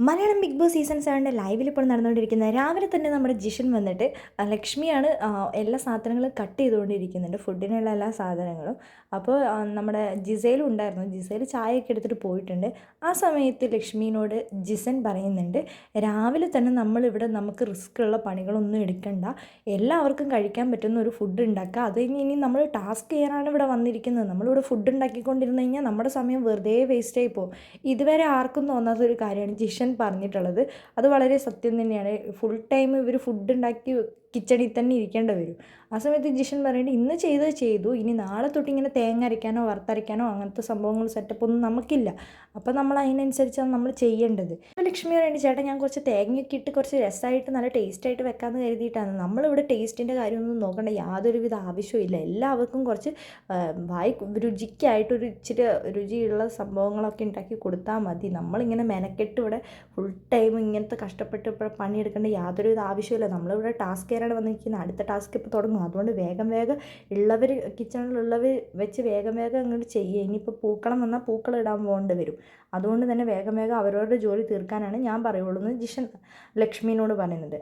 Malayalam big boss season 7 ലൈവിൽ ഇപ്പോൾ നടന്നുകൊണ്ടിരിക്കുന്നത്. രാവിലെ തന്നെ നമ്മുടെ ജിഷൻ വന്നിട്ട് ലക്ഷ്മിയാണ് എല്ലാ സാധനങ്ങളും കട്ട് ചെയ്തുകൊണ്ടിരിക്കുന്നുണ്ട്, ഫുഡിനുള്ള എല്ലാ സാധനങ്ങളും. അപ്പോൾ നമ്മുടെ ജിസേലും ഉണ്ടായിരുന്നു. ജിസേൽ ചായയൊക്കെ എടുത്തിട്ട് പോയിട്ടുണ്ട്. ആ സമയത്ത് ലക്ഷ്മിനോട് ജിസൻ പറയുന്നുണ്ട്, രാവിലെ തന്നെ നമ്മളിവിടെ നമുക്ക് റിസ്ക് ഉള്ള പണികളൊന്നും എടുക്കണ്ട, എല്ലാവർക്കും കഴിക്കാൻ പറ്റുന്ന ഒരു ഫുഡ് ഉണ്ടാക്കുക. അത് കഴിഞ്ഞ് ഇനി നമ്മൾ ടാസ്ക് ചെയ്യാനാണ് ഇവിടെ വന്നിരിക്കുന്നത്. നമ്മളിവിടെ ഫുഡ് ഉണ്ടാക്കിക്കൊണ്ടിരുന്നു കഴിഞ്ഞാൽ നമ്മുടെ സമയം വെറുതെ വേസ്റ്റായി പോകും. ഇതുവരെ ആർക്കും തോന്നാത്തൊരു കാര്യമാണ് ജിഷൻ പറഞ്ഞിട്ടുള്ളത്. അത് വളരെ സത്യം തന്നെയാണ്. ഫുൾ ടൈം ഇവർ ഫുഡ് ഉണ്ടാക്കി കിച്ചണിൽ തന്നെ ഇരിക്കേണ്ടി വരും. ആ സമയത്ത് ജിഷൻ പറയുന്നത്, ഇന്ന് ചെയ്തത് ചെയ്തു, ഇനി നാളെ തൊട്ട് ഇങ്ങനെ തേങ്ങ അരയ്ക്കാനോ വറുത്തരയ്ക്കാനോ അങ്ങനത്തെ സംഭവങ്ങൾ സെറ്റപ്പൊന്നും നമുക്കില്ല. അപ്പോൾ നമ്മൾ അതിനനുസരിച്ചാണ് നമ്മൾ ചെയ്യേണ്ടത്. അപ്പോൾ ലക്ഷ്മി പറയുന്നത്, ചേട്ടാ ഞാൻ കുറച്ച് തേങ്ങയൊക്കെ ഇട്ട് കുറച്ച് രസമായിട്ട് നല്ല ടേസ്റ്റായിട്ട് വെക്കാമെന്ന് കരുതിയിട്ടാണ്. നമ്മളിവിടെ ടേസ്റ്റിൻ്റെ കാര്യമൊന്നും നോക്കേണ്ട യാതൊരുവിധ ആവശ്യമില്ല. എല്ലാവർക്കും കുറച്ച് വായി രുചിക്കായിട്ടൊരു ഇച്ചിരി രുചിയുള്ള സംഭവങ്ങളൊക്കെ ഉണ്ടാക്കി കൊടുത്താൽ മതി. നമ്മളിങ്ങനെ മെനക്കെട്ട് ഇവിടെ ഫുൾ ടൈം ഇങ്ങനത്തെ കഷ്ടപ്പെട്ട് ഇപ്പോൾ പണിയെടുക്കേണ്ട യാതൊരുവിധ ആവശ്യമില്ല. നമ്മളിവിടെ ടാസ്ക് ചെയ്യാനാണ് വന്നിരിക്കുന്നത്. അടുത്ത ടാസ്ക് ഇപ്പോൾ തുടങ്ങും. അതുകൊണ്ട് വേഗം വേഗം ഉള്ളവർ കിച്ചണിലുള്ളവർ വെച്ച് വേഗം വേഗം അങ്ങോട്ട് ചെയ്യുക. ഇനിയിപ്പോൾ പൂക്കളം വന്നാൽ പൂക്കളം ഇടാൻ പോകേണ്ടി വരും. അതുകൊണ്ട് തന്നെ വേഗം വേഗം അവരവരുടെ ജോലി തീർക്കാനാണ് ഞാൻ പറയുള്ളൂ എന്ന് ജിഷൻ ലക്ഷ്മിനോട് പറയുന്നത്.